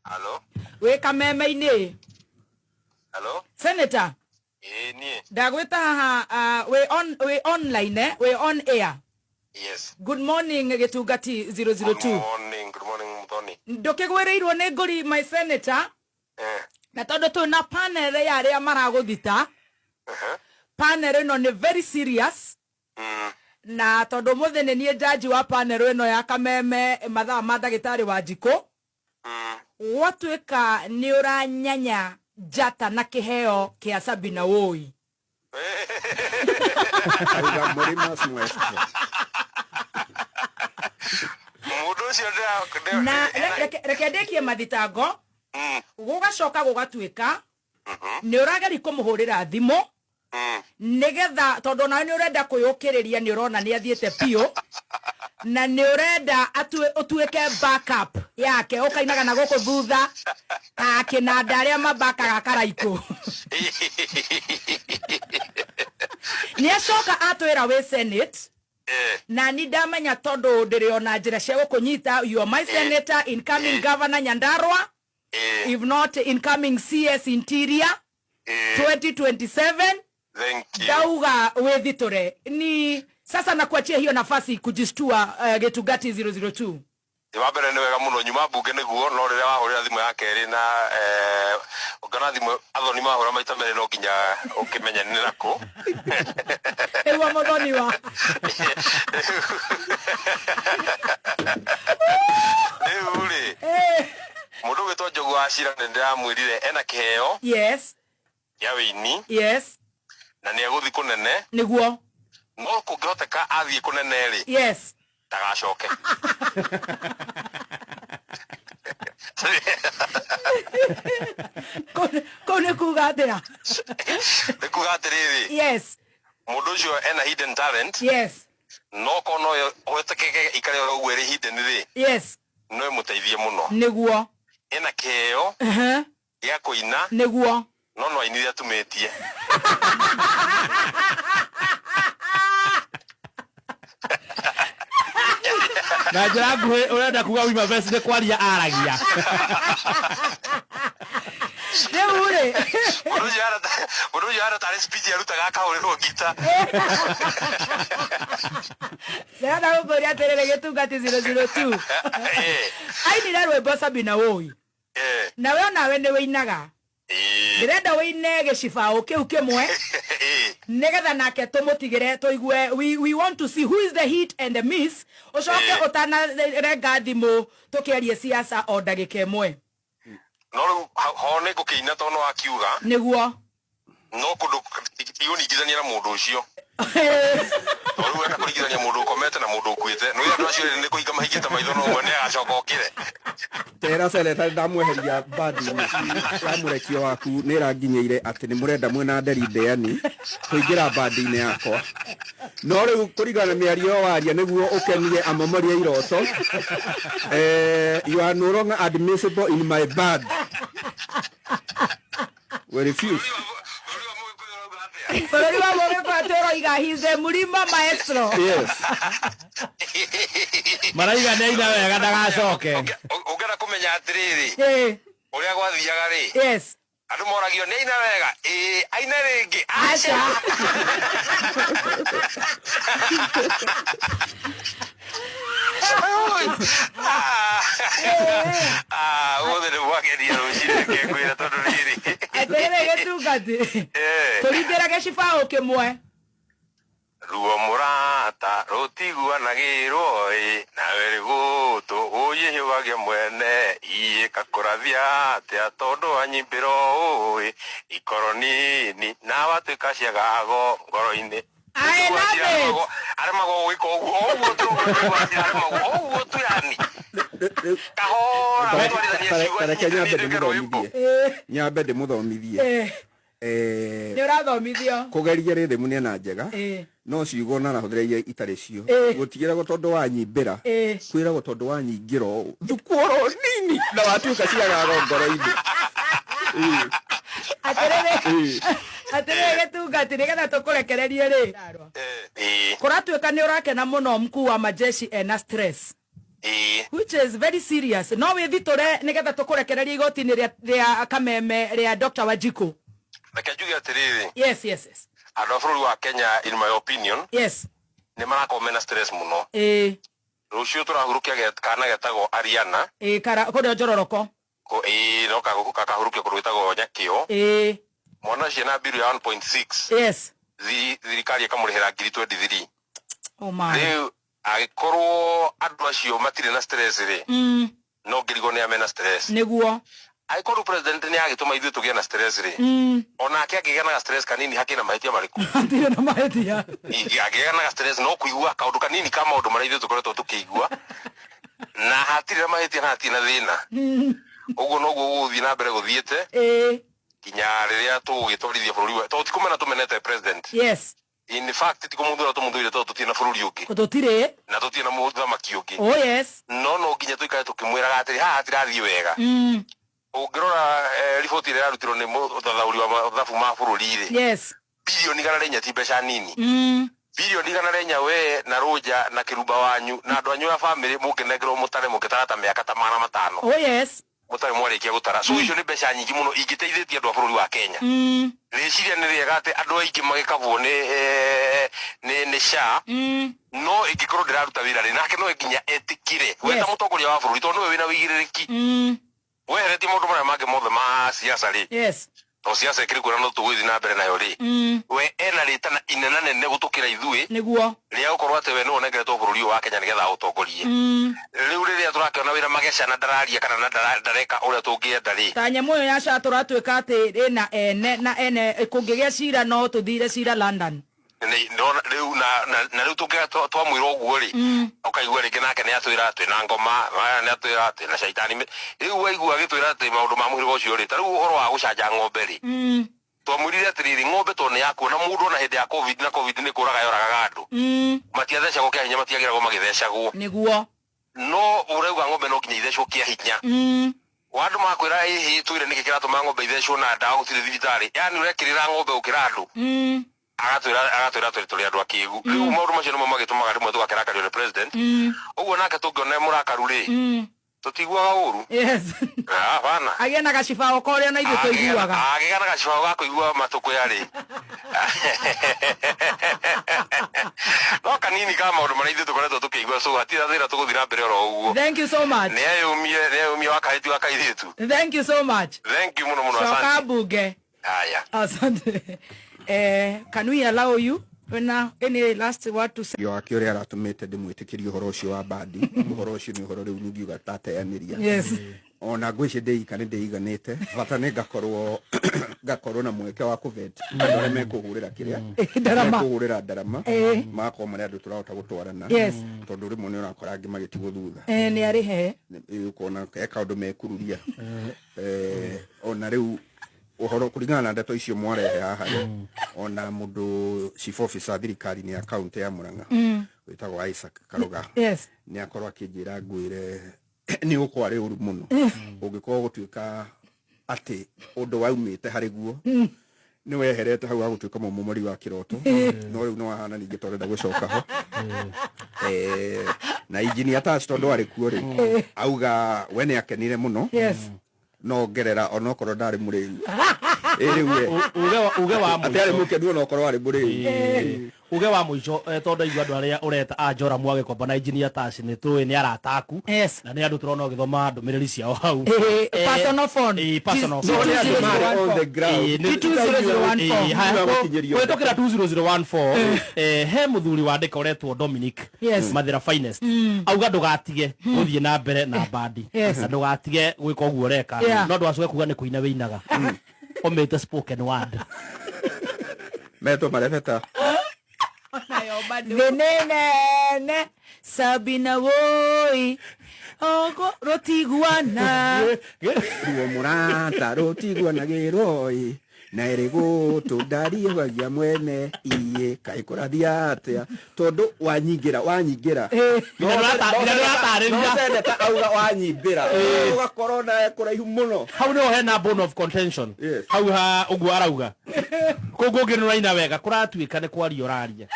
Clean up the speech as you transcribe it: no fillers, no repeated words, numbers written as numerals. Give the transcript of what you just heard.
Hello? We kameme-ini. Hello? Senator. Nie. Dagwita haha, we online we on air. Yes. Good morning Getugati 002. Good morning, Muthoni. Ndokegwereirwo nĩ ngori my senator. Na tondu tu na panel ya aria maraguthita. Panel ino ni very serious. Na tondu muthe ni nie judge wa panel ino ya kameme mathaa ma ndagitari wa Njiko. Watuika ni uranyanya jata na kiheo kia Sabina Woi. Na reke ndekie mathitango gugacoka gugatuika ni urageri kumuhurira thimu nigetha tondu nawe ni urenda kuyukiriria ni urona ni athiete pio na ni urenda utuike backup yake ukainaga na guku thutha akinanda aria mabakaga karaiku ni acoka atwira we Senate na ni ndamenya tondu ndiri ona njira cia gukunyita you are my senator, incoming governor Nyandarua, if not incoming CS Interior 2027. Thank you. Dauga wethiture ni sasa nakuachia hiyo nafasi kujistua Getugati 002. Wabere ni wega muno nyuma bunge niguo no riria wahurira thimu ya keri na ungana thimu athoni mahura maita mere no nginya ukimenya ni nako ewa muthoni wa uri mundu witwa Njogu wa Cira ni ndiramwirire ena kiheo. Yes. Ya wini. Yes. Na ni aguthi kunene niguo no kungihoteka athie kunene ri. Yes. Ndagacoke. Kone kuga atira. Kuga atiriri. Yes. Mundu ucio ena hidden talent. Yes. No kono hotekeke ikare ro ri hidden ri. Yes. No muteithie muno. Niguo. Ena kiheo. Ya kuina. Niguo. No ainire atumetie. Na njira nguhi urenda kuga wima best ni kwaria aragia. Neure. Mundu yara tare speech yarutaga kahuriro gita. Nenda ugoria terere Getugati 002. Ai ni rwimbo Sabina Woi. Na we nawe ni winaga. Ndirenda wine gicibao kiu kimwe nigetha nake tumutigire tuigue we want to see who is the hit and the miss ucoke utana renga thimu tukiarie siasa o ndagika imwe no ho ni gukiina tono akiuga niguo no kundu tiguningithania na mundu ucio no wenda kurigithania mundu ukomete na mundu ukuite no ya ndo acio ni kuinga mahingita maitho no mwe ni agacoka okire tera seneta ndamweheria badi ya murekio waku ni ranginyeire ati ni murenda mwena nderi ndeani kuingira badi-ini yakwa no riu kurigana miario waria niguo ukenire amomoria iroto you are no longer admissible in my bad. We refuse. Pero iba moge kwa tero iga he's the Murima maestro. Yes. Maraiga ni ina wega ndagacoke. Ungera kumenya atiriri. Uria gwathiaga ri. Yes. Andu moragio ni ina wega. Aina ringi. Acha. Wothe ni wageria rucire ngekwira tondu riri. Atere Getugati. Turingera gicibao kimwe. Ruo murata rutiguanagirwo nawe rigutu uyihiugagia mwene ikakurathia atia tondu anyimbiro ikoro nini na watuika ciagago ngoro-ini. I love it. Aremago wiko uguo tu uguo tu yani. Nyambe ndimuthomithie ni urathomithio kugeria ri thimu ni na njega no ciugo na nahuthira iria itari cio gutigira go tondu wanyimbira kwira go tondu wanyingiro thukuro nini na watuika ciagago ngoro-ini. Atere Getugati nigetha tukurekererie ri kuratuika ni urakena muno mkuu wa majeshi ena stress which is very serious. No we thitore nigetha tukurekereria igoti-ini ria kameme ria Dr. Wanjiku. Reke njuge atiriri. Yes. Andu a bururi wa Kenya, in my opinion, yes, ni marakorwo mena stress muno. Rucio turahurukia kana getagwo Ariana. Kuria Njororoko. No kakahurukia kundu getagwo Nyakio. Mwana ciana biru ya 1.6. Yes. Thirikari ikamurihira 23. Oh my. Riu agikorwo andu acio matire na stress ri. No ngirigo ni amena stress. Niguo. Aikorwo president ni agituma ithu tugie na stress ri. Ona akigena na stress kanini hakina mahitia mariku. Hatire na mahitia. Agigena na stress no kuigua kaundu kanini kama undu mara ithu tukoretwo tukigua. Na hatire na mahitia na hatina thina. Uguo noguo guthii na mbere guthiete. Kinya riria tugitwarithia bururi wa to tikumena tumenete president. Yes. In fact tikumuthura tumuthurire to tutina bururi ungi. Tutire. Na tutina muthamaki ungi. Oh yes. No nginya tuikare tukimwiraga atiri haha atirathii wega. Ungirora riboti ria rutirwo ni muthathauri wa thabu ma bururi ri. Yes. Bilioni igana renya ti mbeca nini. Bilioni igana renya we na Roja na Kiruba wanyu na andu anyu ya family mukinegero mutare mukitarata miaka ta 500. Oh yes. Mutare mwarikia gutara. So icio ni mbeca nyingi muno ingiteithitie andu a bururi wa Kenya. Reciria ni riega ati andu aingi magikabwo ni SHA. No ingikorwo ndiraruta wira ri nake no nginya etikire. We ta mutongoria wa bururi tondu we wina wigiririki. Wehereti maundu maria mange mothe ma siasa ri. Yes. To siasa ikiri kuona no tuguthi na mbere nayo ri. We ena ritana inena nene gutukira ithui. Niguo. Ria ukorwo ati we no negeretwo bururi wa Kenya nigetha utongorie. Riu riria turakiona wira magecana ndararia kana na ndareka uria tungienda ri. Ta nyemu yo ya SHA turatuika ati rina ene kungigia cira no tuthire cira London. Riu na riu tungiga twamwira uguo ri. Ukaigua ringi nake ni atwira ati na ngoma ni atwira ati na shaitani. Riu waigua agitwira ati maundu ma muhiro ucio ri. Ta riu uhoro wa gucanja ng'ombe ri. Twamwirire atiriri ng'ombe to ni yakuona mundu na hindi ya covid ni kuraga yoraga andu. Matiathecagwo kia hinya matiagiragwo magithecagwo. Niguo. No urauga ng'ombe no nginya ithecwo kia hinya. Wandu makwira hihi twire niki kiratuma ng'ombe ithecwo na ndawa gutire thibitari. Yani urekirira ng'ombe ukira andu. Agatwira turi andu akigu. Riu maundu macio nimo magitumaga rimwe tugakirakario ni president. Uguo nake tungiona murakaru ri. Tutiguaga uru. Yes. Bana. Agena gacibao koria na ithu tuiguaga. Agena gacibao ga kuigua matuko yari. No kanini kama maundu mara ithu tukoretwo tukigua so atira thira tuguthira mbere oro uguo. Thank you so much. Neyumie wakaheti wakaithitu. Thank you so much. Thank you muno asante. Shoka bunge. Haya. Asante. Can we allow you any last word to say? Yo akiore aratumite ndimwitikirie uhoro ucio wa bandi. Uhoro ucio ni uhoro riu ngiuga tateaniria. Yes. Ona ngwici ndeikane ndeiganite bata ni ngakorwo na mweke wa kuvet ndore mekuhurira kiria ndarama kuhurira ndarama mako mari andu turahota gutwarana tondu rimwe ni urakora angi magitigwo thutha ni ari he ukona eka undu mekururia ona riu uhoro kuringana na ndeto icio mwarehe haha ona mundu chief officer thirikari ni account ya Murang'a witagwo Isaac Karuga ni akorwo akinjira ngwire ni ukwari uru muno ungikorwo gutuika ati undu waumite hari guo ni weherete hau agutuika mumuri wa kiroto no riu no wahana ningi torenda gucoka ho na engineer ta tondu ari kuo ri auga we ni akenire muno no gerera onokorwo ndari muriu riu uge wa mu atari mukendu onokorwo ari muriu uge wa muico tondu igwa andu aria ureta Anjora mwage komba na engineer taci ni tuwe ni arataku na ni andu turona ugithoma ndumiriri ciao hau personal phone personal on the ground 2014 wetokira 2014 he muthuri wandika uretwo Dominic Mathira Finest auga ndugatige guthie na mbere na bandi na ndugatige gwika uguo reka no ndwacoke kuga ni kuina winaga omete spoken word meto marefeta venene Sabina woi ogo rotiguana ruo murata rotiguana geroi na erego tudari wagia mwene iye kai kurathia atia tondu wanyigira no sende ta auga wanyimbira ugakorwo na kuraihu muno hau no hena bone of contention hau ha ugu arauga kugu ngirura ina wega kuratuika ni kwaria oraria